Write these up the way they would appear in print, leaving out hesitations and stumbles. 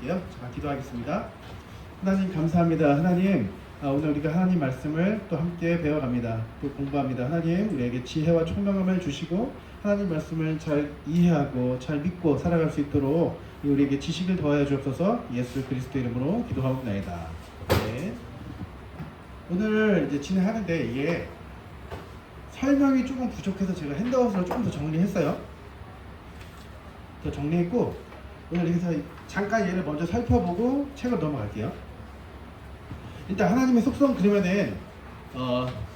드릴게요. 잠깐 기도하겠습니다. 하나님 감사합니다. 하나님 오늘 우리가 하나님 말씀을 또 함께 배워갑니다. 또 공부합니다. 하나님 우리에게 지혜와 총명함을 주시고 하나님 말씀을 잘 이해하고 잘 믿고 살아갈 수 있도록 우리에게 지식을 더하여 주옵소서. 예수 그리스도 이름으로 기도하옵나이다. 네. 오늘 이제 진행하는데 이게 설명이 조금 부족해서 제가 핸드아웃으로 조금 더 정리했어요. 더 정리했고 오늘 여기서 잠깐 얘를 먼저 살펴보고 책을 넘어갈게요. 일단 하나님의 속성 그러면은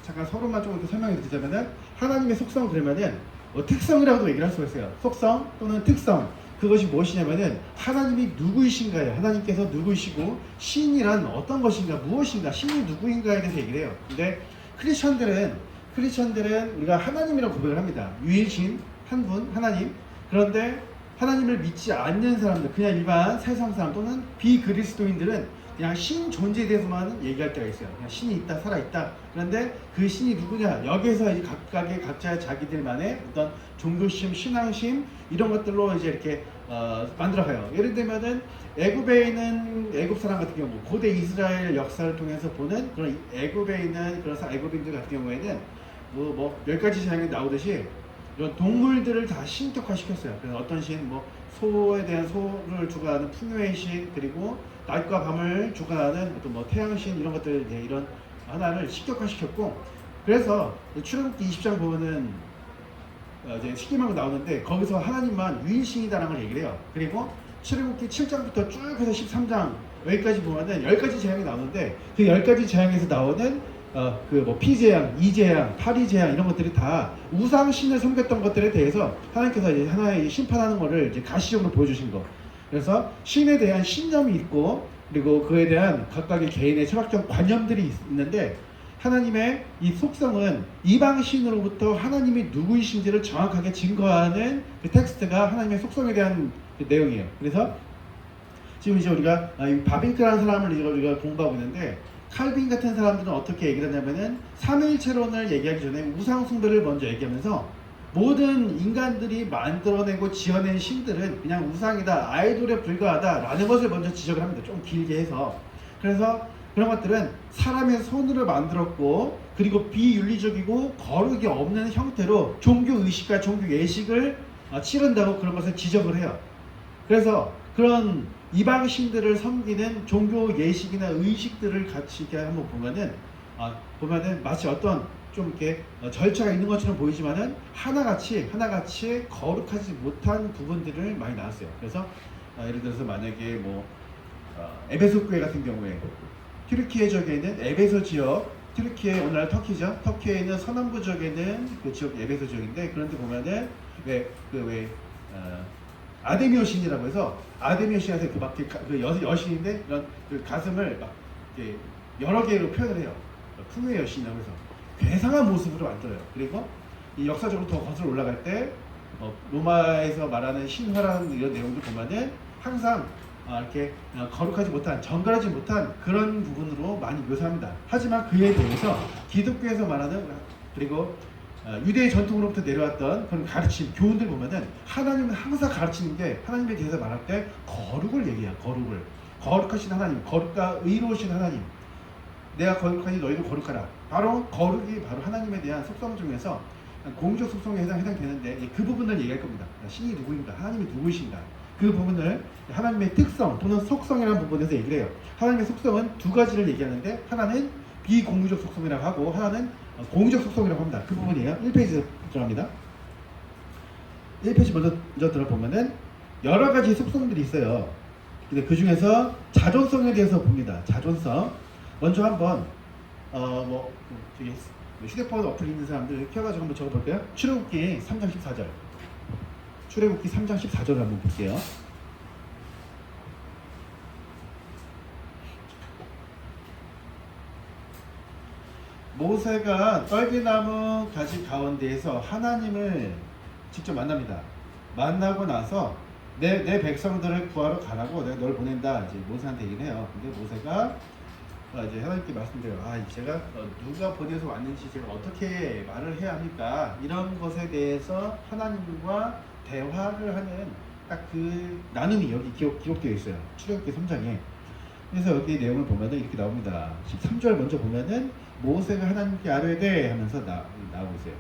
잠깐 서로만 조금 설명해 드리자면은 하나님의 속성 그러면은 특성이라고도 얘기를 할 수가 있어요. 속성 또는 특성, 그것이 무엇이냐면은 하나님이 누구이신가요? 하나님께서 누구이시고 신이란 어떤 것인가, 무엇인가, 신이 누구인가에 대해서 얘기를 해요. 근데 크리스천들은 우리가 하나님이라고 고백을 합니다. 유일신 한 분 하나님. 그런데 하나님을 믿지 않는 사람들, 그냥 일반 세상 사람 또는 비그리스도인들은 그냥 신 존재에 대해서만 얘기할 때가 있어요. 그냥 신이 있다, 살아있다. 그런데 그 신이 누구냐? 여기에서 이제 각자의 자기들만의 어떤 종교심, 신앙심 이런 것들로 이제 이렇게 만들어가요. 예를 들면은 애굽에 있는 애굽 사람 같은 경우, 고대 이스라엘 역사를 통해서 보는 그런 애굽에 있는 그런 애굽인들 같은 경우에는 뭐 10가지 자연이 나오듯이 이런 동물들을 다 신격화시켰어요. 그래서 어떤 신, 소에 대한 소를 주관하는 풍요의 신, 그리고 낮과 밤을 주관하는 어떤 태양신 이런 것들 이런 하나를 신격화시켰고, 그래서 출애굽기 20장 보면은 이제 시기만 나오는데 거기서 하나님만 유일신이다라는 걸 얘기를 해요. 그리고 출애굽기 7장부터 쭉 해서 13장 여기까지 보면은 10가지 재앙이 나오는데 그 10가지 재앙에서 나오는 피재앙, 이재앙, 파리재앙 이런 것들이 다 우상신을 섬겼던 것들에 대해서 하나님께서 이제 하나의 심판하는 것을 이제 가시적으로 보여주신 거. 그래서 신에 대한 신념이 있고 그리고 그에 대한 각각의 개인의 철학적 관념들이 있는데 하나님의 이 속성은 이방신으로부터 하나님이 누구이신지를 정확하게 증거하는 그 텍스트가 하나님의 속성에 대한 그 내용이에요. 그래서 지금 이제 우리가 바빙크라는 사람을 우리가 공부하고 있는데 칼빈 같은 사람들은 어떻게 얘기를 하냐면은 삼위일체론을 얘기하기 전에 우상숭배를 먼저 얘기하면서 모든 인간들이 만들어내고 지어낸 신들은 그냥 우상이다, 아이돌에 불과하다 라는 것을 먼저 지적을 합니다. 좀 길게 해서. 그래서 그런 것들은 사람의 손으로 만들었고 그리고 비윤리적이고 거룩이 없는 형태로 종교의식과 종교예식을 치른다고 그런 것을 지적을 해요. 그래서 그런 이방 신들을 섬기는 종교 예식이나 의식들을 같이 이렇게 한번 보면은 마치 어떤 좀 이렇게 절차가 있는 것처럼 보이지만은 하나같이 거룩하지 못한 부분들을 많이 나왔어요. 그래서 예를 들어서 만약에 에베소 교회 같은 경우에 튀르키예 지역에 있는 에베소 지역, 튀르키예 오늘날 터키죠. 터키에 있는 서남부 지역에 있는 그 지역 에베소 지역인데 그런데 보면은 아데미오 신이라고 해서 아데미오 신한테 여신인데 이런 그 가슴을 막 이렇게 여러 개로 표현을 해요. 풍요의 여신이라고 해서 괴상한 모습으로 만들어요. 그리고 이 역사적으로 더 거슬러 올라갈 때 로마에서 말하는 신화라는 이런 내용들 보면은 항상 이렇게 거룩하지 못한, 정갈하지 못한 그런 부분으로 많이 묘사합니다. 하지만 그에 대해서 기독교에서 말하는 그리고 유대의 전통으로부터 내려왔던 그런 가르침, 교훈들 보면은 하나님은 항상 가르치는 게 하나님에 대해서 말할 때 거룩을 얘기해요. 거룩하신 하나님, 거룩과 의로우신 하나님. 내가 거룩하니 너희도 거룩하라. 바로 거룩이 바로 하나님에 대한 속성 중에서 공적 속성에 해당되는데 그 부분을 얘기할 겁니다. 신이 누구인가, 하나님이 누구이신가. 그 부분을 하나님의 특성 또는 속성이라는 부분에서 얘기를 해요. 하나님의 속성은 두 가지를 얘기하는데 하나는 비공유적 속성이라고 하고 하나는 공유적 속성이라고 합니다. 그 부분이에요. 1페이지 들어갑니다. 1페이지 먼저 들어보면은 여러 가지 속성들이 있어요. 근데 그 중에서 자존성에 대해서 봅니다. 자존성. 먼저 한번 저기 휴대폰 어플 있는 사람들 켜가지고 한번 적어볼게요. 출애굽기 3장 14절. 출애굽기 3장 14절을 한번 볼게요. 모세가 떨기나무 가지 가운데에서 하나님을 직접 만납니다. 만나고 나서 내 백성들을 구하러 가라고 내가 널 보낸다. 이제 모세한테 얘기를 해요. 근데 모세가 이제 하나님께 말씀드려요. 제가 누가 보내서 왔는지 제가 어떻게 말을 해야 합니까? 이런 것에 대해서 하나님과 대화를 하는 딱 그 나눔이 여기 기록되어 있어요. 출애굽기 3장에. 그래서 여기 내용을 보면은 이렇게 나옵니다. 13절 먼저 보면은 모세가 하나님께 아뢰되 하면서 나오고 있어요.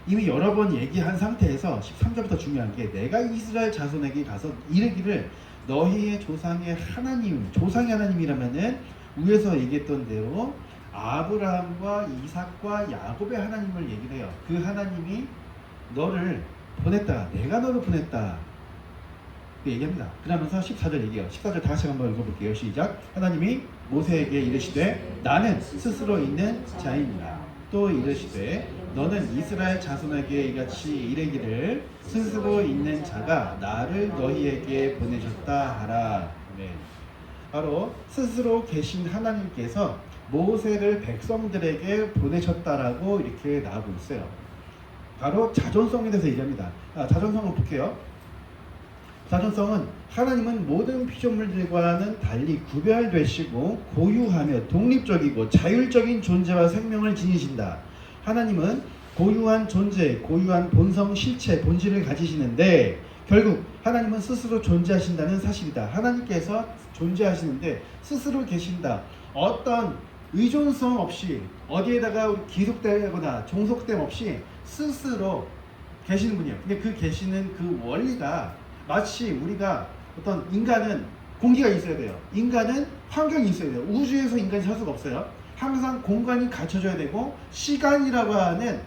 이미 여러 번 얘기한 상태에서 13절부터 중요한 게 내가 이스라엘 자손에게 가서 이르기를 너희의 조상의 하나님이라면은 위에서 얘기했던 대로 아브라함과 이삭과 야곱의 하나님을 얘기를 해요. 그 하나님이 너를 보냈다. 내가 너를 보냈다. 얘기합니다. 그러면서 14절 얘기해요. 14절 다 같이 한번 읽어볼게요. 시작. 하나님이 모세에게 이르시되 나는 스스로 있는 자이니라. 또 이르시되 너는 이스라엘 자손에게 이같이 이르기를 스스로 있는 자가 나를 너희에게 보내셨다 하라. 네. 바로 스스로 계신 하나님께서 모세를 백성들에게 보내셨다라고 이렇게 나오고 있어요. 바로 자존성에 대해서 얘기합니다. 자존성을 볼게요. 자존성은 하나님은 모든 피조물들과는 달리 구별되시고 고유하며 독립적이고 자율적인 존재와 생명을 지니신다. 하나님은 고유한 존재, 고유한 본성, 실체, 본질을 가지시는데 결국 하나님은 스스로 존재하신다는 사실이다. 하나님께서 존재하시는데 스스로 계신다. 어떤 의존성 없이 어디에다가 기속되거나 종속됨 없이 스스로 계시는 분이에요. 근데 그 계시는 그 원리가 마치 우리가 어떤 인간은 공기가 있어야 돼요. 인간은 환경이 있어야 돼요. 우주에서 인간이 살 수가 없어요. 항상 공간이 갖춰져야 되고 시간이라고 하는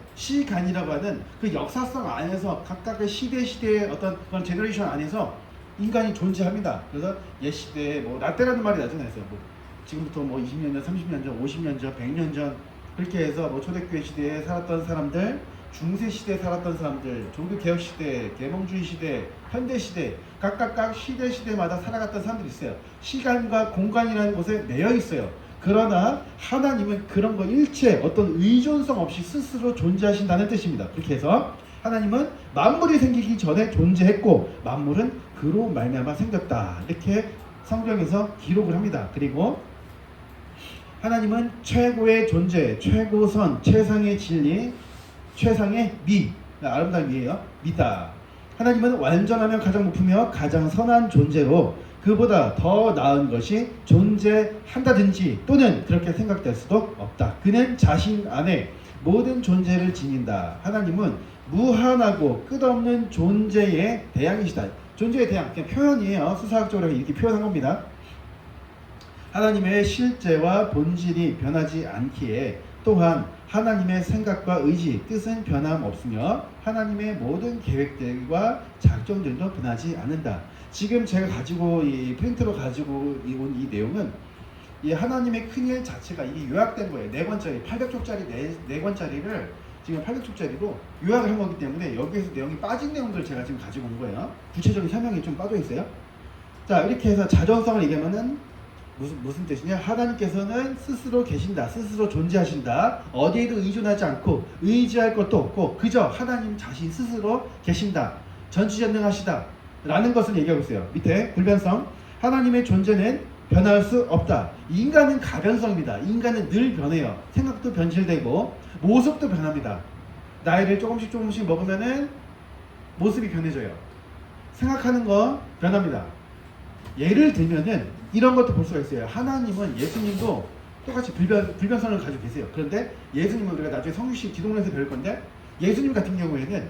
그 역사성 안에서 각각의 시대의 어떤 그런 제너레이션 안에서 인간이 존재합니다. 그래서 옛 시대에 뭐 라떼라는 말이 나잖아요. 뭐 지금부터 뭐 20년 전, 30년 전, 50년 전, 100년 전 그렇게 해서 뭐 초대교회 시대에 살았던 사람들, 중세 시대에 살았던 사람들, 종교개혁 시대, 계몽주의 시대, 현대 시대 각각 시대마다 살아갔던 사람들이 있어요. 시간과 공간이라는 곳에 매여 있어요. 그러나 하나님은 그런 거 일체 어떤 의존성 없이 스스로 존재하신다는 뜻입니다. 그렇게 해서 하나님은 만물이 생기기 전에 존재했고 만물은 그로 말미암아 생겼다. 이렇게 성경에서 기록을 합니다. 그리고 하나님은 최고의 존재, 최고선, 최상의 진리, 최상의 미, 아름다운 미예요. 미다. 하나님은 완전하며 가장 높으며 가장 선한 존재로 그보다 더 나은 것이 존재한다든지 또는 그렇게 생각될 수도 없다. 그는 자신 안에 모든 존재를 지닌다. 하나님은 무한하고 끝없는 존재의 대양이시다. 존재의 대양, 그냥 표현이에요. 수사학적으로 이렇게 표현한 겁니다. 하나님의 실제와 본질이 변하지 않기에 또한 하나님의 생각과 의지, 뜻은 변함없으며 하나님의 모든 계획들과 작정들도 변하지 않는다. 지금 제가 가지고 이 프린트로 가지고 온 이 내용은 이 하나님의 큰일 자체가 이게 요약된 거예요. 4권짜리, 800쪽짜리 4권짜리를 지금 800쪽짜리로 요약을 한 거기 때문에 여기에서 내용이 빠진 내용들을 제가 지금 가지고 온 거예요. 구체적인 설명이 좀 빠져 있어요. 자, 이렇게 해서 자존성을 얘기하면은 무슨 뜻이냐? 하나님께서는 스스로 계신다. 스스로 존재하신다. 어디에도 의존하지 않고 의지할 것도 없고 그저 하나님 자신 스스로 계신다. 전지전능하시다. 라는 것을 얘기하고 있어요. 밑에 불변성. 하나님의 존재는 변할 수 없다. 인간은 가변성입니다. 인간은 늘 변해요. 생각도 변질되고 모습도 변합니다. 나이를 조금씩 먹으면은 모습이 변해져요. 생각하는 거 변합니다. 예를 들면은 이런 것도 볼 수가 있어요. 하나님은 예수님도 똑같이 불변성을 가지고 계세요. 그런데 예수님은 우리가 나중에 성육신 기독론에서 배울 건데 예수님 같은 경우에는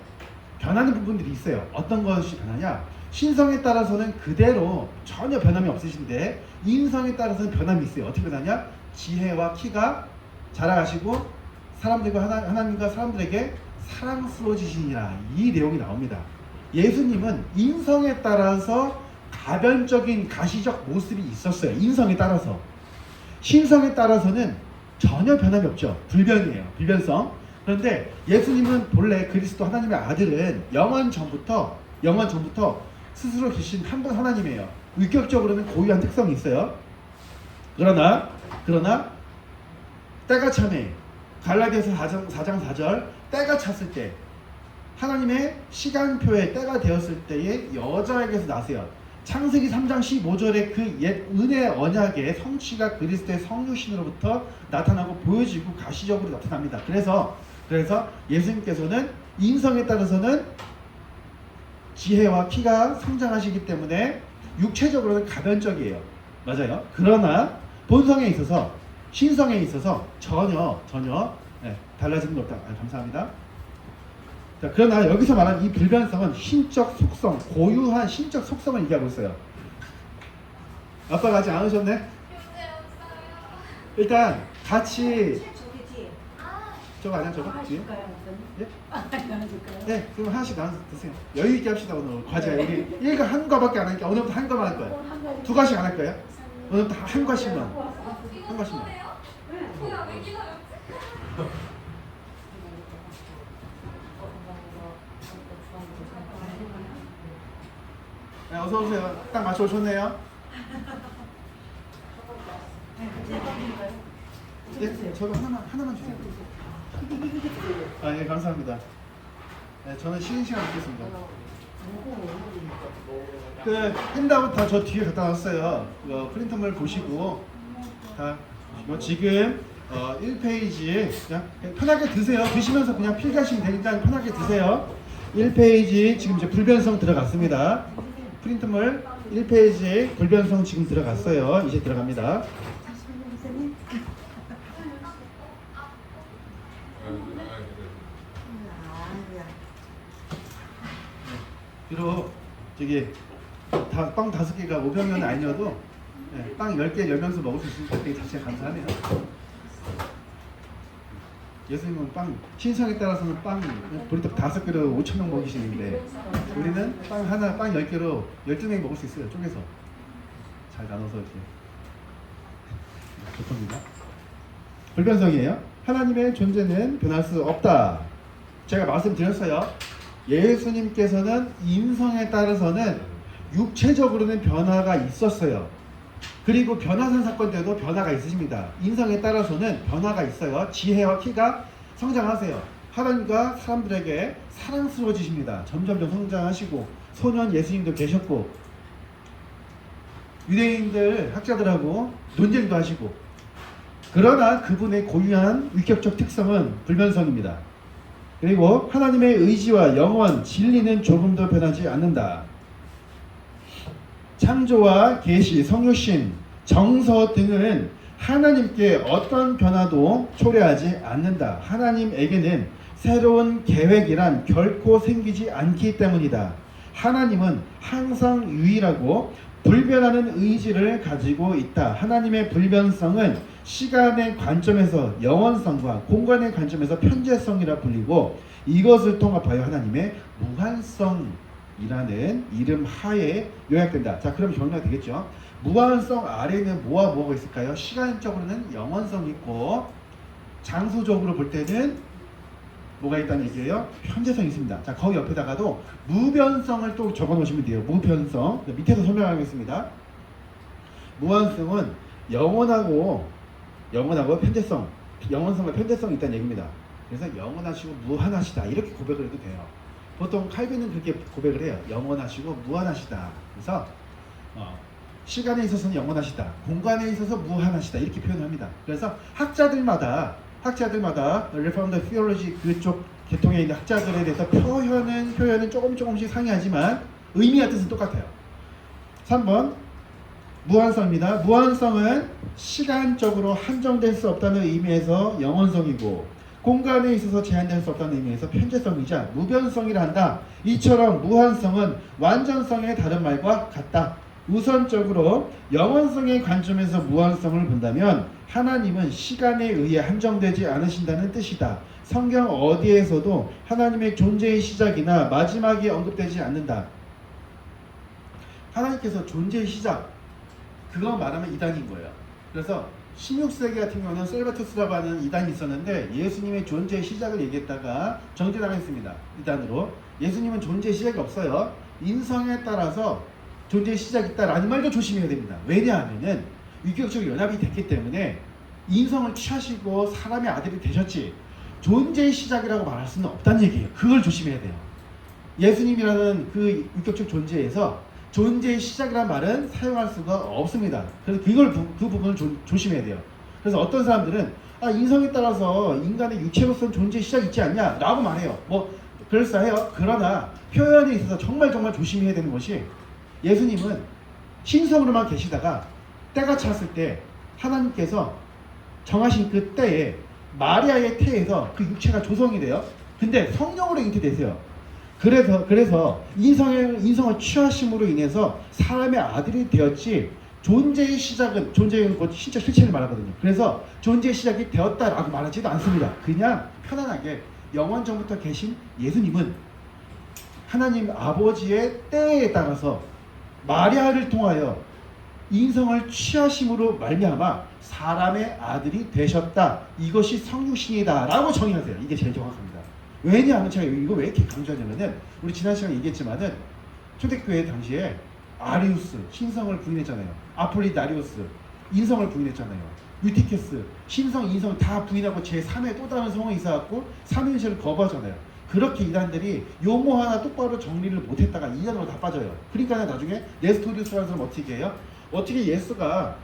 변하는 부분들이 있어요. 어떤 것이 변하냐? 신성에 따라서는 그대로 전혀 변함이 없으신데 인성에 따라서는 변함이 있어요. 어떻게 변하냐? 지혜와 키가 자라가시고 하나님과 사람들에게 사랑스러워지시니라. 이 내용이 나옵니다. 예수님은 인성에 따라서 가변적인 가시적 모습이 있었어요. 인성에 따라서. 신성에 따라서는 전혀 변함이 없죠. 불변이에요. 불변성. 그런데 예수님은 본래 그리스도 하나님의 아들은 영원 전부터 스스로 계신 한 분 하나님이에요. 위격적으로는 고유한 특성이 있어요. 그러나 때가 참에 갈라디아서 4장 4절 때가 찼을 때 하나님의 시간표에 때가 되었을 때에 여자에게서 나세요. 창세기 3장 15절의 그 옛 은혜 언약의 성취가 그리스도의 성육신으로부터 나타나고 보여지고 가시적으로 나타납니다. 그래서 예수님께서는 인성에 따라서는 지혜와 키가 성장하시기 때문에 육체적으로는 가변적이에요. 맞아요. 그러나 본성에 있어서 신성에 있어서 전혀 네, 달라지는 것 없다. 감사합니다. 자, 그러나 여기서 말하는 이 불변성은 신적 속성, 고유한 신적 속성을 얘기하고 있어요. 아빠가 아직 안 오셨네? 일단 같이 저거 아니야 저거? 뒤에? 예? 네, 그럼 하나씩 나눠서 드세요. 여유 있게 합시다 오늘 과제. 우리 1과 한 과밖에 안 하니까 오늘부터 한 과만 할 거예요. 2과씩 안 할 거예요? 오늘부터 한 과씩만. 한 과씩만. 네, 어서 오세요. 딱 맞춰 오셨네요. 네, 저도 하나만 주세요. 아, 예, 감사합니다. 네, 저는 쉬는 시간 갖겠습니다. 그 핸드아웃 다 저 뒤에 갖다 놨어요. 프린터물 보시고 다 보시고 지금 1페이지 그냥 편하게 드세요. 드시면서 그냥 필기하시면 되니까 편하게 드세요. 1페이지 지금 이제 불변성 들어갔습니다. 프린터물 1페이지 불변성 지금 들어갔어요. 이제 들어갑니다. 비록 저기 빵 5개가 500년 아니어도 네, 빵 10개 10명서 먹을 수 있으니까 되게 자체가 감사하네요. 예수님은 빵 신성에 따라서는 빵 보리떡 5개로 5,000명 먹이시는데 우리는 빵 하나 빵 10개로 12명 먹을 수 있어요. 쪼개서 잘 나눠서 이렇게 좋습니다. 불변성이에요. 하나님의 존재는 변할 수 없다. 제가 말씀드렸어요. 예수님께서는 인성에 따라서는 육체적으로는 변화가 있었어요. 그리고 변화산 사건 때도 변화가 있으십니다. 인성에 따라서는 변화가 있어요. 지혜와 키가 성장하세요. 하나님과 사람들에게 사랑스러워지십니다. 점점 성장하시고 소년 예수님도 계셨고 유대인들 학자들하고 논쟁도 하시고 그러나 그분의 고유한 위격적 특성은 불변성입니다. 그리고 하나님의 의지와 영원, 진리는 조금도 변하지 않는다. 창조와 계시, 성육신, 정서 등은 하나님께 어떤 변화도 초래하지 않는다. 하나님에게는 새로운 계획이란 결코 생기지 않기 때문이다. 하나님은 항상 유일하고 불변하는 의지를 가지고 있다. 하나님의 불변성은 시간의 관점에서 영원성과 공간의 관점에서 편재성이라 불리고 이것을 통합하여 하나님의 무한성이라는 이름 하에 요약된다. 자, 그럼 정리가 되겠죠. 무한성 아래는 뭐가 있을까요? 시간적으로는 영원성이 있고 장소적으로 볼 때는 뭐가 있다는 얘기예요? 편재성이 있습니다. 자, 거기 옆에다가도 무변성을 또 적어 놓으시면 돼요. 무변성. 밑에서 설명하겠습니다. 무한성은 영원하고 편재성, 영원성과 편재성이 있다는 얘기입니다. 그래서 영원하시고 무한하시다 이렇게 고백을 해도 돼요. 보통 칼빈은 그렇게 고백을 해요. 영원하시고 무한하시다. 그래서 시간에 있어서는 영원하시다, 공간에 있어서 무한하시다 이렇게 표현합니다. 그래서 학자들마다 레포먼드 티올로지 그쪽 계통에 있는 학자들에 대해서 표현은 조금씩 상이하지만 의미와 뜻은 똑같아요. 3번 무한성입니다. 무한성은 시간적으로 한정될 수 없다는 의미에서 영원성이고 공간에 있어서 제한될 수 없다는 의미에서 편재성이자 무변성이라 한다. 이처럼 무한성은 완전성의 다른 말과 같다. 우선적으로 영원성의 관점에서 무한성을 본다면 하나님은 시간에 의해 한정되지 않으신다는 뜻이다. 성경 어디에서도 하나님의 존재의 시작이나 마지막이 언급되지 않는다. 하나님께서 존재의 시작 그거 말하면 이단인 거예요. 그래서 16세기 같은 경우는 셀바투스라고 하는 이단이 있었는데 예수님의 존재의 시작을 얘기했다가 정죄당했습니다. 이단으로. 예수님은 존재의 시작이 없어요. 인성에 따라서 존재의 시작이 있다라는 말도 조심해야 됩니다. 왜냐하면은 위격적 연합이 됐기 때문에 인성을 취하시고 사람의 아들이 되셨지 존재의 시작이라고 말할 수는 없다는 얘기예요. 그걸 조심해야 돼요. 예수님이라는 그 위격적 존재에서 존재의 시작이라는 말은 사용할 수가 없습니다. 그래서 그 부분을 조심해야 돼요. 그래서 어떤 사람들은 인성에 따라서 인간의 육체로서는 존재의 시작이 있지 않냐 라고 말해요. 그럴싸해요. 그러나 표현에 있어서 정말 조심해야 되는 것이 예수님은 신성으로만 계시다가 때가 찼을 때 하나님께서 정하신 그 때에 마리아의 태에서 그 육체가 조성이 돼요. 근데 성령으로 잉태되세요. 그래서 인성을 취하심으로 인해서 사람의 아들이 되었지, 존재의 시작은, 존재는 곧 진짜 실체를 말하거든요. 그래서 존재의 시작이 되었다라고 말하지도 않습니다. 그냥 편안하게 영원전부터 계신 예수님은 하나님 아버지의 때에 따라서 마리아를 통하여 인성을 취하심으로 말미암아 사람의 아들이 되셨다. 이것이 성육신이다 라고 정의하세요. 이게 제일 정확합니다. 왜냐하면 제가 이거 왜 이렇게 강조하냐면은, 우리 지난 시간에 얘기했지만은 초대교회 당시에 아리우스 신성을 부인했잖아요. 아폴리나리우스 인성을 부인했잖아요. 유티케스 신성 인성 다 부인하고 제3의 또 다른 성에 있어갖고 삼위일체를 거부하잖아요. 그렇게 이단들이 용어 하나 똑바로 정리를 못했다가 이단으로 다 빠져요. 그러니까 나중에 네스토리우스라는 사람 어떻게 해요? 어떻게 예수가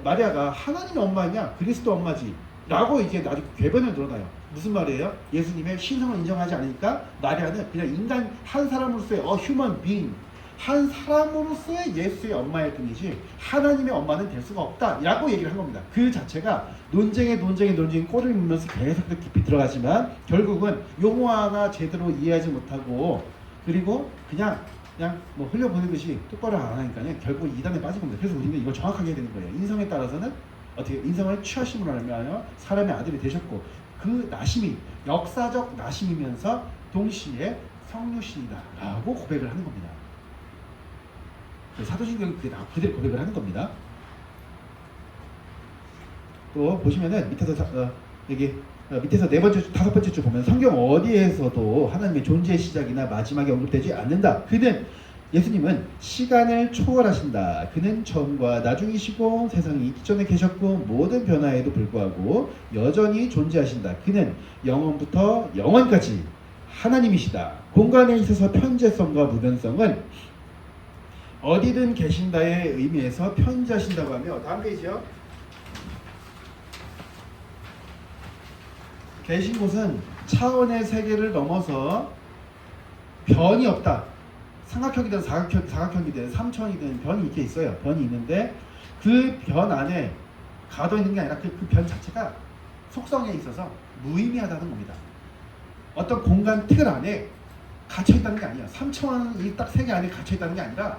마리아가 하나님의 엄마냐 그리스도 엄마지 라고 이제 나중에 궤변을 늘어나요. 무슨 말이에요? 예수님의 신성을 인정하지 않으니까 마리아는 그냥 인간 한 사람으로서의 human being, 한 사람으로서의 예수의 엄마일 뿐이지 하나님의 엄마는 될 수가 없다 라고 얘기를 한 겁니다. 그 자체가 논쟁에 꼬리를 물면서 계속 깊이 들어가지만 결국은 용어 하나 제대로 이해하지 못하고 그리고 그냥 뭐 흘려보내듯이 똑바로 안 하니까요. 결국 이단에 빠진 겁니다. 그래서 우리는 이걸 정확하게 해야 되는 거예요. 인성에 따라서는 어떻게 인성을 취하심으로 하면 사람의 아들이 되셨고, 그 나심이 역사적 나심이면서 동시에 성육신이다 라고 고백을 하는 겁니다. 사도신경이 그대로 고백을 하는 겁니다. 또 보시면은 밑에서 네 번째 주, 다섯 번째 주 보면 성경 어디에서도 하나님의 존재의 시작이나 마지막이 언급되지 않는다. 예수님은 시간을 초월하신다. 그는 처음과 나중이시고 세상이 있기 전에 계셨고 모든 변화에도 불구하고 여전히 존재하신다. 그는 영원부터 영원까지 하나님이시다. 공간에 있어서 편재성과 무변성은 어디든 계신다의 의미에서 편재하신다고 하며, 다음 페이지요. 계신 곳은 차원의 세계를 넘어서 변이 없다. 삼각형이든 사각형이든 삼천이든 변이 이렇게 있어요. 변이 있는데 그 변 안에 가둬 있는 게 아니라 그 변 자체가 속성에 있어서 무의미하다는 겁니다. 어떤 공간 틀 안에 갇혀 있다는 게 아니야. 삼천이 딱 세계 안에 갇혀 있다는 게 아니라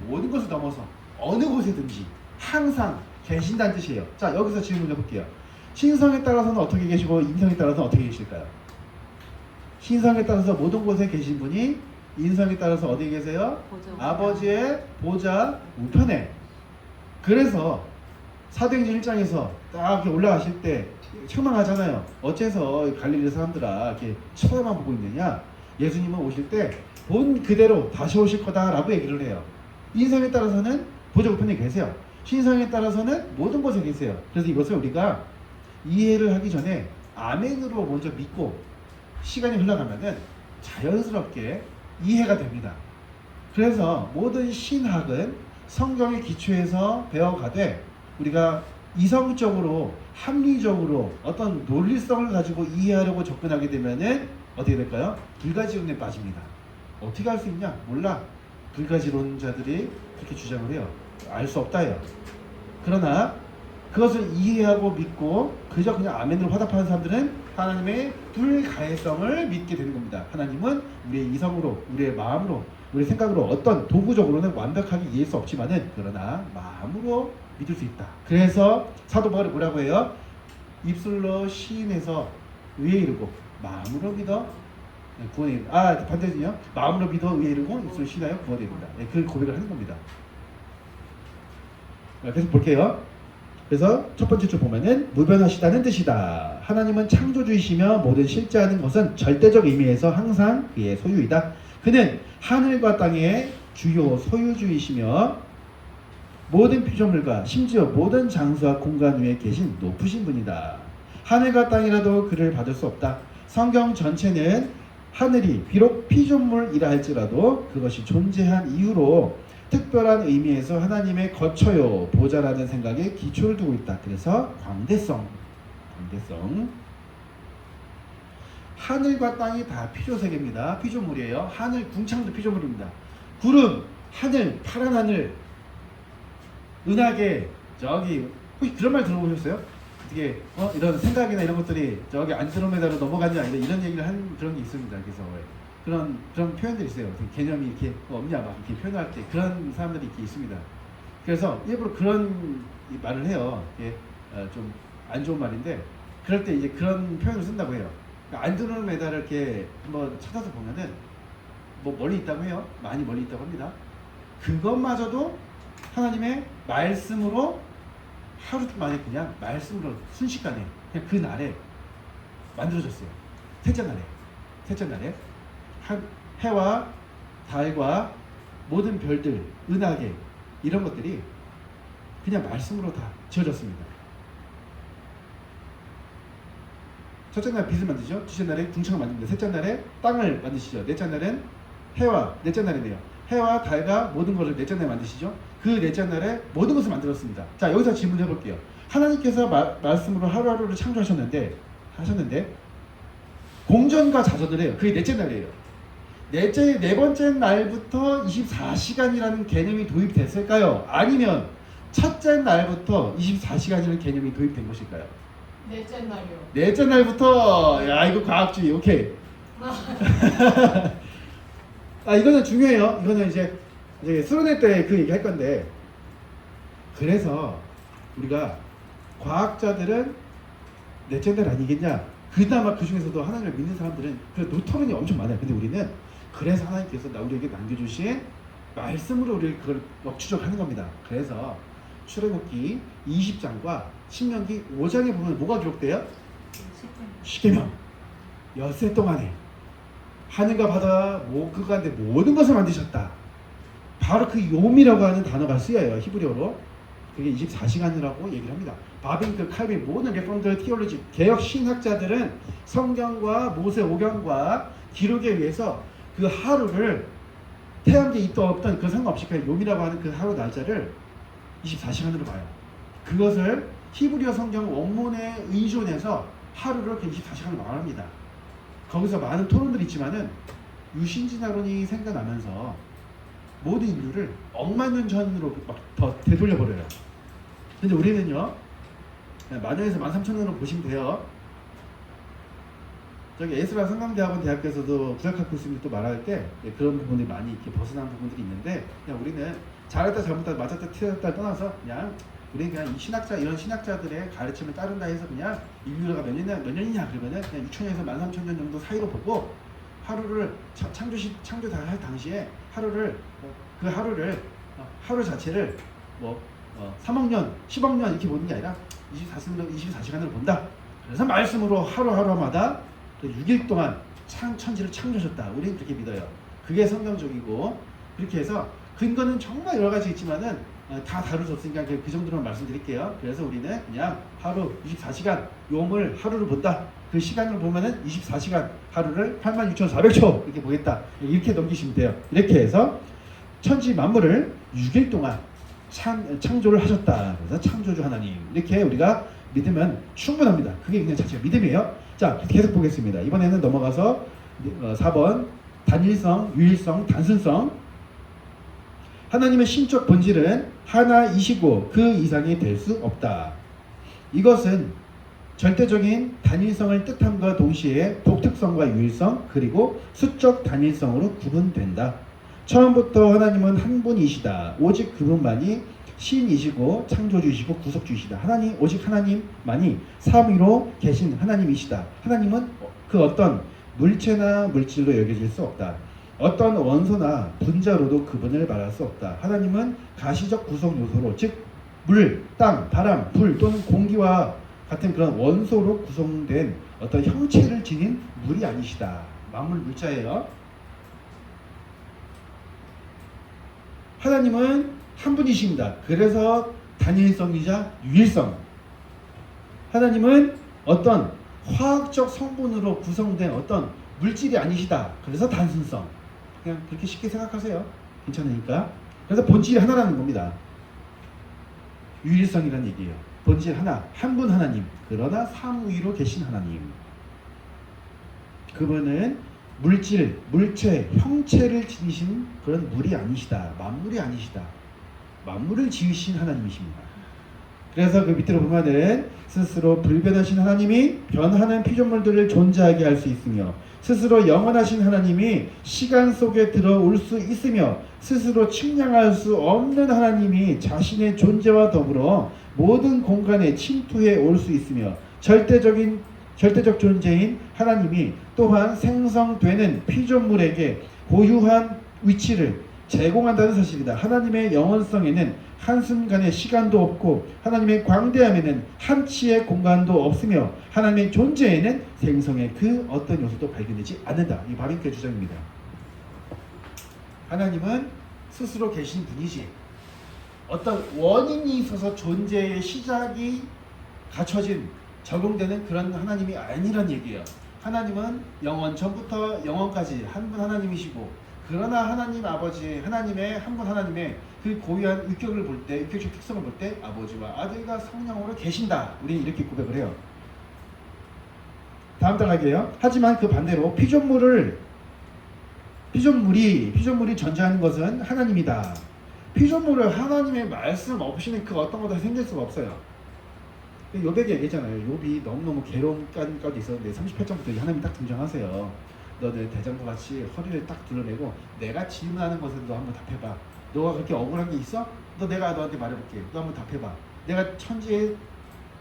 모든 것을 넘어서 어느 곳에든지 항상 계신다는 뜻이에요. 자, 여기서 질문 해볼게요. 신성에 따라서는 어떻게 계시고 인성에 따라서는 어떻게 계실까요? 신성에 따라서 모든 곳에 계신 분이, 인성에 따라서 어디에 계세요? 아버지의 보좌 우편에. 그래서 사도행전 1장에서 딱 이렇게 올라가실 때 책망하잖아요. 어째서 갈릴리 사람들아 이렇게 쳐다만 보고 있느냐? 예수님은 오실 때 본 그대로 다시 오실 거다라고 얘기를 해요. 인성에 따라서는 보좌 우편에 계세요. 신성에 따라서는 모든 곳에 계세요. 그래서 이것을 우리가 이해를 하기 전에 아멘으로 먼저 믿고 시간이 흘러가면은 자연스럽게 이해가 됩니다. 그래서 모든 신학은 성경의 기초에서 배워가되 우리가 이성적으로 합리적으로 어떤 논리성을 가지고 이해하려고 접근하게 되면은 어떻게 될까요? 불가지론에 빠집니다. 어떻게 할 수 있냐? 몰라. 불가지론자들이 그렇게 주장을 해요. 알 수 없다요. 그러나 그것을 이해하고 믿고 그저 그냥 아멘으로 화답하는 사람들은 하나님의 불가해성을 믿게 되는 겁니다. 하나님은 우리의 이성으로, 우리의 마음으로, 우리의 생각으로 어떤 도구적으로는 완벽하게 이해할 수 없지만은 그러나 마음으로 믿을 수 있다. 그래서 사도 바울이 뭐라고 해요? 입술로 시인해서 의에 이르고 마음으로 믿어 구원에 이른다. 반대는요. 마음으로 믿어 의에 이르고 입술로 시인하여 구원에 이른다. 그 고백을 하는 겁니다. 계속 볼게요. 그래서 첫 번째 줄 보면은 무변하시다는 뜻이다. 하나님은 창조주이시며 모든 실제하는 것은 절대적 의미에서 항상 그의 소유이다. 그는 하늘과 땅의 주요 소유주이시며 모든 피조물과 심지어 모든 장소와 공간 위에 계신 높으신 분이다. 하늘과 땅이라도 그를 받을 수 없다. 성경 전체는 하늘이 비록 피조물이라 할지라도 그것이 존재한 이유로 특별한 의미에서 하나님의 거처요 보좌라는 생각에 기초를 두고 있다. 그래서 광대성. 하늘과 땅이 다 피조세계입니다. 피조물이에요. 하늘, 궁창도 피조물입니다. 구름, 하늘, 파란 하늘, 은하계, 저기 혹시 그런 말 들어보셨어요? 어떻게 이런 생각이나 이런 것들이 저기 안드로메다로 넘어가냐 이런 얘기를 한 그런 게 있습니다. 그래서 그런 표현들이 있어요. 개념이 이렇게 없냐 막 이렇게 표현할 때 그런 사람들이 이렇게 있습니다. 그래서 일부러 그런 말을 해요. 좀 안 좋은 말인데 그럴 때 이제 그런 표현을 쓴다고 해요. 그러니까 안드로메다를 이렇게 한번 찾아서 보면은 뭐 멀리 있다고 해요. 많이 멀리 있다고 합니다. 그것마저도 하나님의 말씀으로 하루 만에 그냥 말씀으로 순식간에 그냥 그 날에 만들어졌어요. 셋째 날에 해와 달과 모든 별들, 은하계 이런 것들이 그냥 말씀으로 다 지어졌습니다. 첫째 날 빛을 만드시죠. 둘째 날에 궁창을 만듭니다. 셋째 날에 땅을 만드시죠. 넷째 날엔 넷째 날이네요. 해와 달과 모든 것을 넷째 날에 만드시죠. 그 넷째 날에 모든 것을 만들었습니다. 자, 여기서 질문해 볼게요. 하나님께서 말씀으로 하루하루를 창조하셨는데 공전과 자전을 해요. 그게 넷째 날이에요. 네 번째 날부터 24시간이라는 개념이 도입됐을까요? 아니면 첫째 날부터 24시간이라는 개념이 도입된 것일까요? 넷째 날이요. 넷째 날부터. 야, 이거 과학주의. 오케이. 이거는 중요해요. 이거는 이제 수련회 때 그 얘기 할 건데, 그래서 우리가 과학자들은 넷째 날 아니겠냐? 그나마 그 중에서도 하나님을 믿는 사람들은 그 노터론이 엄청 많아요. 근데 우리는 그래서 하나님께서 우리에게 남겨주신 말씀으로 우리를 그걸 역추적하는 겁니다. 그래서 출애굽기 20장과 신명기 5장에 보면 뭐가 기록돼요? 십계명. 엿새 동안에 하늘과 바다 그 가운데 모든 것을 만드셨다. 바로 그 요미라고 하는 단어가 쓰여요. 히브리어로. 그게 24시간이라고 얘기를 합니다. 바빙크, 칼빈, 모든 레폼드 티올로지 개혁 신학자들은 성경과 모세 오경과 기록에 의해서 그 하루를 태양계 있던 없던 그 상관없이 그냥 요미라고 하는 그 하루 날짜를 24시간으로 봐요. 그것을 히브리어 성경 원문에 의존해서 하루를 24시간을 말합니다. 거기서 많은 토론들이 있지만은 유신진화론이 생겨나면서 모든 인류를 억만 년 전으로 막 더 되돌려버려요. 근데 우리는요, 만년에서 13,000년으로 보시면 돼요. 저기 에스라 성강대학원 대학교에서도 구약학교수님이 또 말할 때 그런 부분이 많이 이렇게 벗어난 부분들이 있는데, 그냥 우리는 잘했다 잘못했다 맞았다 틀렸다 떠나서 우리는 그냥 이 신학자 이런 신학자들의 가르침을 따른다 해서 그냥 인류가 몇 년이냐 그러면은 그냥 6천년에서 13,000년 정도 사이로 보고 하루를 창조 할 당시에 하루 자체를 3억 년, 10억 년 이렇게 보는 게 아니라 24시간으로 본다. 그래서 말씀으로 하루하루마다 6일 동안 천지를 창조하셨다. 우리는 그렇게 믿어요. 그게 성경적이고, 그렇게 해서 근거는 정말 여러 가지 있지만은 다 다루셨으니까 그 정도로만 말씀드릴게요. 그래서 우리는 그냥 하루 24시간 용을 하루를 본다. 그 시간을 보면은 24시간 하루를 86,400초 이렇게 보겠다. 이렇게 넘기시면 돼요. 이렇게 해서 천지 만물을 6일 동안 창조를 하셨다. 그래서 창조주 하나님 이렇게 우리가 믿으면 충분합니다. 그게 그냥 자체가 믿음이에요. 자, 계속 보겠습니다. 이번에는 넘어가서 4번 단일성, 유일성, 단순성. 하나님의 신적 본질은 하나이시고 그 이상이 될 수 없다. 이것은 절대적인 단일성을 뜻함과 동시에 독특성과 유일성 그리고 수적 단일성으로 구분된다. 처음부터 하나님은 한 분이시다. 오직 그분만이 신이시고 창조주이시고 구속주이시다. 오직 하나님만이 삼위로 계신 하나님이시다. 하나님은 그 어떤 물체나 물질로 여겨질 수 없다. 어떤 원소나 분자로도 그분을 말할 수 없다. 하나님은 가시적 구성 요소로, 즉 물, 땅, 바람, 불 또는 공기와 같은 그런 원소로 구성된 어떤 형체를 지닌 물이 아니시다. 만물 물자예요. 하나님은 한 분이십니다. 그래서 단일성이자 유일성. 하나님은 어떤 화학적 성분으로 구성된 어떤 물질이 아니시다. 그래서 단순성. 그냥 그렇게 쉽게 생각하세요. 괜찮으니까. 그래서 본질이 하나라는 겁니다. 유일성이라는 얘기예요. 본질 하나, 한 분 하나님. 그러나 삼위로 계신 하나님. 그분은 물질, 물체, 형체를 지니신 그런 물이 아니시다. 만물이 아니시다. 만물을 지으신 하나님이십니다. 그래서 그 밑으로 보면은 스스로 불변하신 하나님이 변하는 피조물들을 존재하게 할 수 있으며 스스로 영원하신 하나님이 시간 속에 들어올 수 있으며 스스로 측량할 수 없는 하나님이 자신의 존재와 더불어 모든 공간에 침투해 올 수 있으며 절대적 존재인 하나님이 또한 생성되는 피조물에게 고유한 위치를 제공한다는 사실이다. 하나님의 영원성에는 한순간의 시간도 없고 하나님의 광대함에는 한치의 공간도 없으며 하나님의 존재에는 생성의 그 어떤 요소도 발견되지 않는다. 이 바빙크의 주장입니다. 하나님은 스스로 계신 분이지 어떤 원인이 있어서 존재의 시작이 갖춰진 적용되는 그런 하나님이 아니란 얘기예요. 하나님은 영원 전부터 영원까지 한 분 하나님이시고 그러나 하나님 아버지 하나님의 한 분 하나님의 그 고유한 위격을 볼 때 위격적 특성을 볼 때 아버지와 아들과 성령으로 계신다. 우리는 이렇게 고백을 해요. 다음 단락이에요. 하지만 그 반대로 피조물이 존재하는 것은 하나님이다. 피조물을 하나님의 말씀 없이는 그 어떤 것도 생길 수가 없어요. 욥에게 얘기했잖아요. 욥이 너무너무 괴로운 까지 있었는데 38장부터 하나님 딱 등장하세요. 너는 대장과 같이 허리를 딱 둘러내고 내가 질문하는 것에 너 한번 답해봐. 너가 그렇게 억울한 게 있어? 내가 너한테 말해볼게. 너 한번 답해봐. 내가 천지의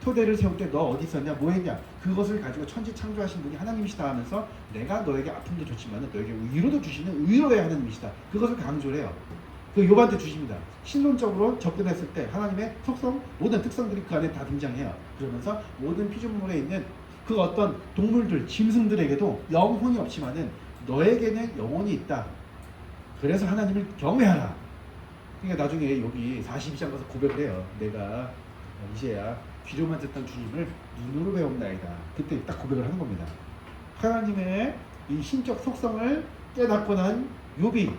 토대를 세울 때 너 어디 있었냐? 뭐 했냐? 그것을 가지고 천지 창조하신 분이 하나님이시다 하면서 내가 너에게 아픔도 줬지만 너에게 위로도 주시는 위로의 하나님이시다. 그것을 강조를 해요. 그 욥한테 주십니다. 신론적으로 접근했을 때 하나님의 속성, 모든 특성들이 그 안에 다 등장해요. 그러면서 모든 피조물에 있는 그 어떤 동물들, 짐승들에게도 영혼이 없지만은 너에게는 영혼이 있다. 그래서 하나님을 경외하라. 그러니까 나중에 욥이 42장 가서 고백을 해요. 내가 이제야 귀로만 듣던 주님을 눈으로 배웠나이다. 그때 딱 고백을 하는 겁니다. 하나님의 이 신적 속성을 깨닫고 난 욥이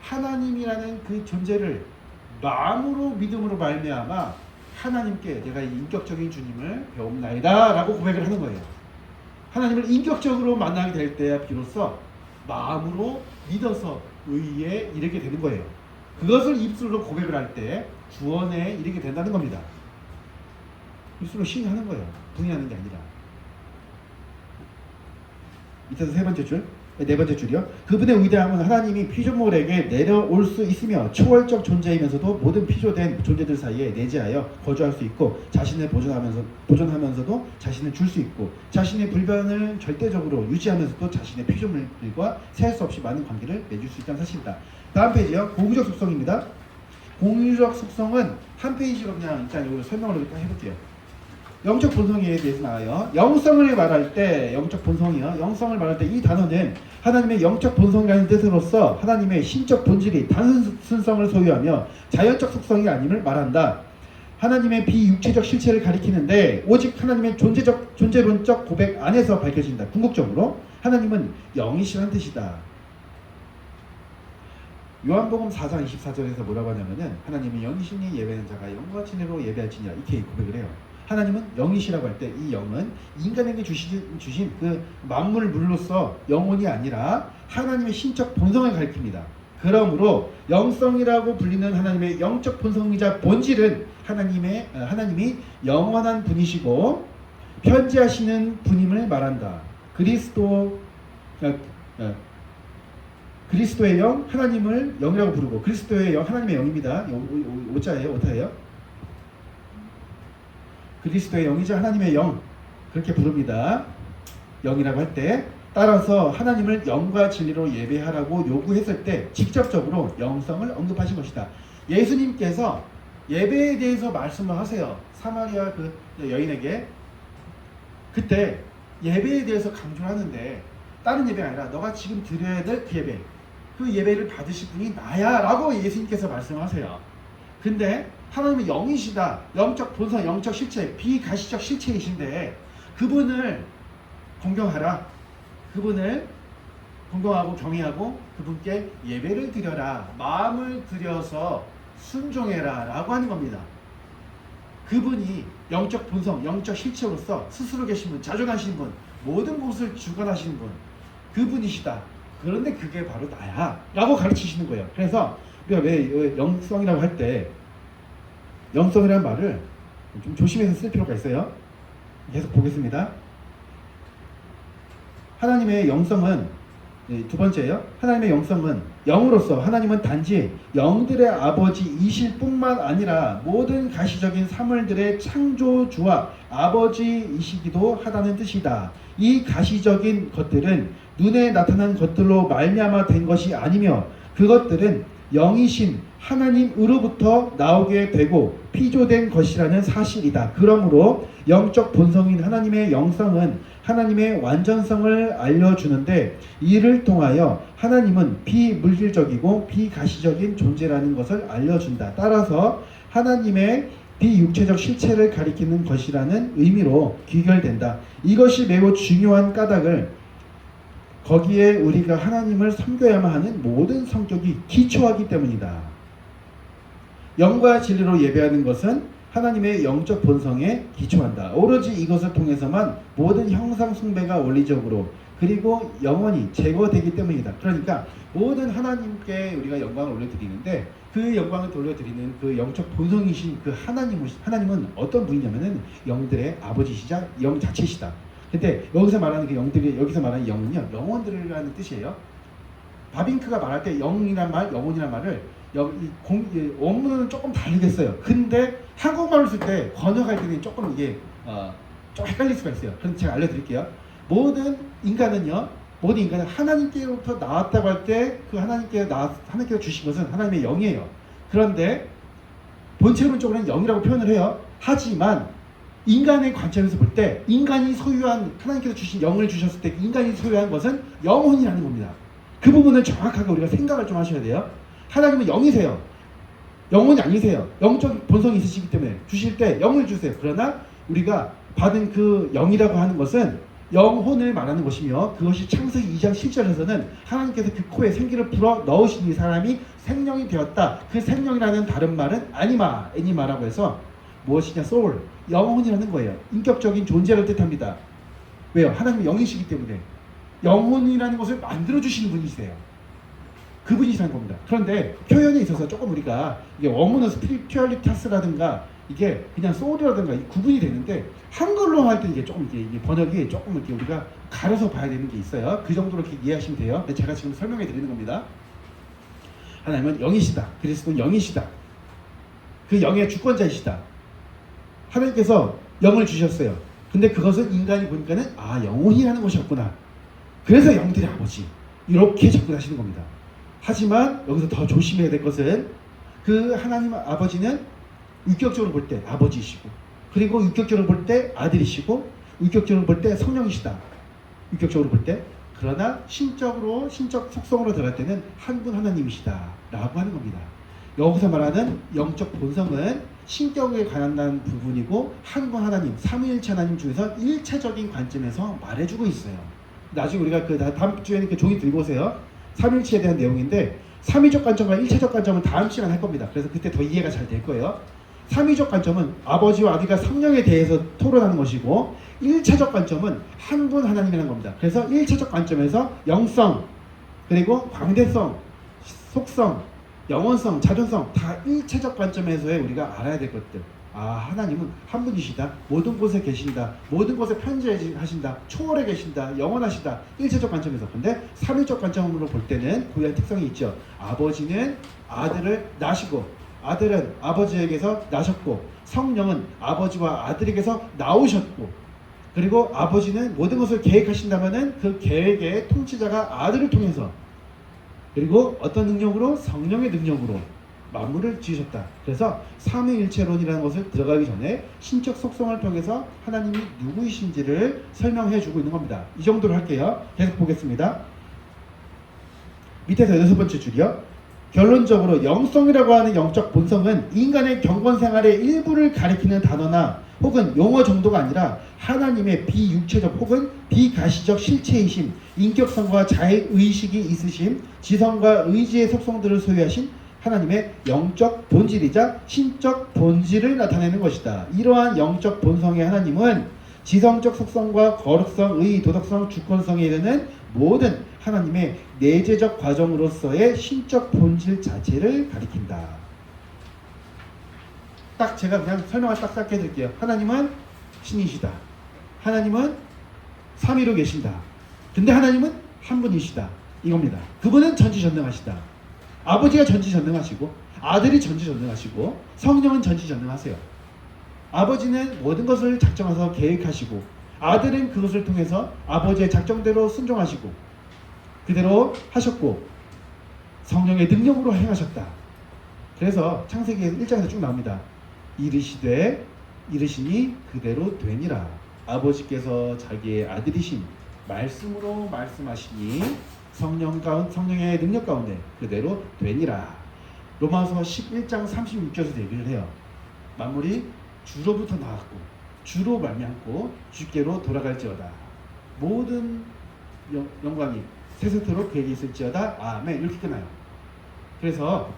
하나님이라는 그 존재를 마음으로 믿음으로 말미암아 하나님께 내가 이 인격적인 주님을 배움나이다 라고 고백을 하는 거예요. 하나님을 인격적으로 만나게 될 때야 비로소 마음으로 믿어서 의에 이르게 되는 거예요. 그것을 입술로 고백을 할 때 구원에 이르게 된다는 겁니다. 입술로 시인하는 거예요. 부인하는 게 아니라. 밑에서 네 번째 줄이요. 그분의 위대함은 하나님이 피조물에게 내려올 수 있으며 초월적 존재이면서도 모든 피조된 존재들 사이에 내재하여 거주할 수 있고 자신을 보존하면서도 자신을 줄 수 있고 자신의 불변을 절대적으로 유지하면서도 자신의 피조물들과 셀 수 없이 많은 관계를 맺을 수 있다는 사실입니다. 다음 페이지요. 공유적 속성입니다. 공유적 속성은 한 페이지로 그냥 일단 이걸 설명을 일단 해볼게요. 영적 본성에 대해서 나와요. 영성을 말할 때 영적 본성이요. 영성을 말할 때 이 단어는 하나님의 영적 본성이라는 뜻으로서 하나님의 신적 본질이 단순성을 소유하며 자연적 속성이 아님을 말한다. 하나님의 비육체적 실체를 가리키는데 오직 하나님의 존재론적 고백 안에서 밝혀진다. 궁극적으로 하나님은 영이시라는 뜻이다. 요한복음 4장 24절에서 뭐라고 하냐면은 하나님이 영이시니 예배하는 자가 영과 진리로 예배할지니라 이렇게 고백을 해요. 하나님은 영이시라고 할 때 이 영은 인간에게 주신 그 만물물로서 영혼이 아니라 하나님의 신적 본성을 가리킵니다. 그러므로 영성이라고 불리는 하나님의 영적 본성이자 본질은 하나님이 영원한 분이시고 편지하시는 분임을 말한다. 그리스도의 영, 하나님을 영이라고 부르고 그리스도의 영, 하나님의 영입니다. 오자예요, 오타예요. 그리스도의 영이자 하나님의 영 그렇게 부릅니다. 영이라고 할 때 따라서 하나님을 영과 진리로 예배하라고 요구했을 때 직접적으로 영성을 언급하신 것이다. 예수님께서 예배에 대해서 말씀을 하세요. 사마리아 그 여인에게 그때 예배에 대해서 강조를 하는데 다른 예배가 아니라 너가 지금 드려야 될 그 예배 그 예배를 받으실 분이 나야 라고 예수님께서 말씀하세요. 근데 하나님의 영이시다. 영적 본성, 영적 실체, 비가시적 실체이신데 그분을 공경하라. 그분을 공경하고 경외하고 그분께 예배를 드려라. 마음을 들여서 순종해라 라고 하는 겁니다. 그분이 영적 본성, 영적 실체로서 스스로 계신 분, 자존하신 분, 모든 것을 주관하시는 분 그분이시다. 그런데 그게 바로 나야 라고 가르치시는 거예요. 그래서 우리가 왜 영성이라고 할 때 영성이라는 말을 좀 조심해서 쓸 필요가 있어요. 계속 보겠습니다. 하나님의 영성은 두 번째예요. 하나님의 영성은 영으로서 하나님은 단지 영들의 아버지이실 뿐만 아니라 모든 가시적인 사물들의 창조주와 아버지이시기도 하다는 뜻이다. 이 가시적인 것들은 눈에 나타난 것들로 말미암아 된 것이 아니며 그것들은 영이신 하나님으로부터 나오게 되고 피조된 것이라는 사실이다. 그러므로 영적 본성인 하나님의 영성은 하나님의 완전성을 알려주는데 이를 통하여 하나님은 비물질적이고 비가시적인 존재라는 것을 알려준다. 따라서 하나님의 비육체적 실체를 가리키는 것이라는 의미로 귀결된다. 이것이 매우 중요한 까닭을 거기에 우리가 하나님을 섬겨야만 하는 모든 성격이 기초하기 때문이다. 영과 진리로 예배하는 것은 하나님의 영적 본성에 기초한다. 오로지 이것을 통해서만 모든 형상 숭배가 원리적으로 그리고 영원히 제거되기 때문이다. 그러니까 모든 하나님께 우리가 영광을 올려드리는데 그 영광을 돌려드리는 그 영적 본성이신 그 하나님은 어떤 분이냐면은 영들의 아버지시자 영 자체시다. 근데 여기서 말하는 그 영들이 여기서 말하는 영은요 영혼들이라는 뜻이에요. 바빙크가 말할 때 영이란 말, 영혼이란 말을 원문은 조금 다르겠어요. 근데 한국말을 쓸 때 번역할 때는 조금 이게 좀 헷갈릴 수가 있어요. 그래서 제가 알려드릴게요. 모든 인간은 하나님께로부터 나왔다고 할 때 그 하나님께서 주신 것은 하나님의 영이에요. 그런데 본체론적으로는 영이라고 표현을 해요. 하지만 인간의 관점에서 볼 때 인간이 소유한 하나님께서 주신 영을 주셨을 때 인간이 소유한 것은 영혼이라는 겁니다. 그 부분을 정확하게 우리가 생각을 좀 하셔야 돼요. 하나님은 영이세요. 영혼이 아니세요. 영적 본성이 있으시기 때문에 주실 때 영을 주세요. 그러나 우리가 받은 그 영이라고 하는 것은 영혼을 말하는 것이며 그것이 창세기 2장 7절에서는 하나님께서 그 코에 생기를 불어 넣으신 이 사람이 생명이 되었다. 그 생명이라는 다른 말은 애니마라고 해서 무엇이냐 소울, 영혼이라는 거예요. 인격적인 존재를 뜻합니다. 왜요? 하나님은 영이시기 때문에 영혼이라는 것을 만들어주시는 분이세요. 그분이시라는 겁니다. 그런데 표현에 있어서 조금 우리가 이게 원문은 스피리추얼리타스라든가 이게 그냥 소울이라든가 구분이 되는데 한글로 할 때 이게 조금 이게 번역이 조금 이렇게 우리가 가려서 봐야 되는 게 있어요. 그 정도로 이렇게 이해하시면 돼요. 근데 제가 지금 설명해 드리는 겁니다. 하나님은 영이시다. 그리스도는 영이시다. 그 영의 주권자이시다. 하나님께서 영을 주셨어요. 근데 그것은 인간이 보니까는 영혼이라는 것이었구나. 그래서 영들의 아버지 이렇게 접근하시는 겁니다. 하지만 여기서 더 조심해야 될 것은 그 하나님 아버지는 육격적으로 볼 때 아버지이시고 그리고 육격적으로 볼 때 아들이시고 육격적으로 볼 때 성령이시다. 육격적으로 볼 때 그러나 신적 속성으로 들어갈 때는 한 분 하나님이시다 라고 하는 겁니다. 여기서 말하는 영적 본성은 신격에 관한 부분이고 한 분 하나님, 삼위일체 하나님 중에서 일체적인 관점에서 말해주고 있어요. 나중에 우리가 그 다음 주에는 그 종이 들고 오세요. 삼위일체에 대한 내용인데 삼위적 관점과 일체적 관점은 다음 시간에 할 겁니다. 그래서 그때 더 이해가 잘 될 거예요. 삼위적 관점은 아버지와 아들과 성령에 대해서 토론하는 것이고 일체적 관점은 한 분 하나님이라는 겁니다. 그래서 일체적 관점에서 영성, 그리고 광대성, 속성, 영원성, 자존성 다 일체적 관점에서의 우리가 알아야 될 것들. 하나님은 한 분이시다. 모든 곳에 계신다. 모든 곳에 편재하신다. 초월해 계신다. 영원하시다. 일체적 관점에서. 근데 삼위적 관점으로 볼 때는 고유한 특성이 있죠. 아버지는 아들을 낳으시고 아들은 아버지에게서 나셨고 성령은 아버지와 아들에게서 나오셨고 그리고 아버지는 모든 것을 계획하신다면은 그 계획의 통치자가 아들을 통해서 그리고 어떤 능력으로? 성령의 능력으로 만물을 지으셨다. 그래서 삼위일체론이라는 것을 들어가기 전에 신적 속성을 통해서 하나님이 누구이신지를 설명해 주고 있는 겁니다. 이 정도로 할게요. 계속 보겠습니다. 밑에서 6번째 줄이요. 결론적으로 영성이라고 하는 영적 본성은 인간의 경건생활의 일부를 가리키는 단어나 혹은 용어 정도가 아니라 하나님의 비육체적 혹은 비가시적 실체이심, 인격성과 자의의식이 있으심, 지성과 의지의 속성들을 소유하신 하나님의 영적 본질이자 신적 본질을 나타내는 것이다. 이러한 영적 본성의 하나님은 지성적 속성과 거룩성, 의, 도덕성, 주권성에 이르는 모든 하나님의 내재적 과정으로서의 신적 본질 자체를 가리킨다. 딱 제가 그냥 설명을 딱딱 해드릴게요. 하나님은 신이시다. 하나님은 삼위로 계신다. 근데 하나님은 한 분이시다. 이겁니다. 그분은 전지전능하시다. 아버지가 전지전능하시고 아들이 전지전능하시고 성령은 전지전능하세요. 아버지는 모든 것을 작정해서 계획하시고 아들은 그것을 통해서 아버지의 작정대로 순종하시고 그대로 하셨고 성령의 능력으로 행하셨다. 그래서 창세기 1장에서 쭉 나옵니다. 이르시니 그대로 되니라. 아버지께서 자기의 아들이신 말씀으로 말씀하시니 성령의 능력 가운데 그대로 되니라. 로마서 11장 36절에서 얘기를 해요. 만물이 주로부터 나왔고 주로 말미암고 주께로 돌아갈지어다. 모든 영광이 세세토록 그에게 있을지어다. 아멘. 이렇게 끝나요. 그래서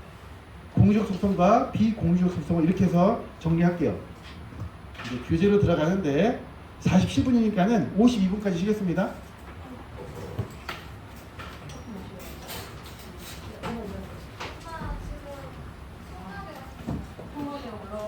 공유적 속성과 비공유적 속성을 이렇게 해서 정리할게요. 이제 교재로 들어가는데 47분이니까는 52분까지 쉬겠습니다.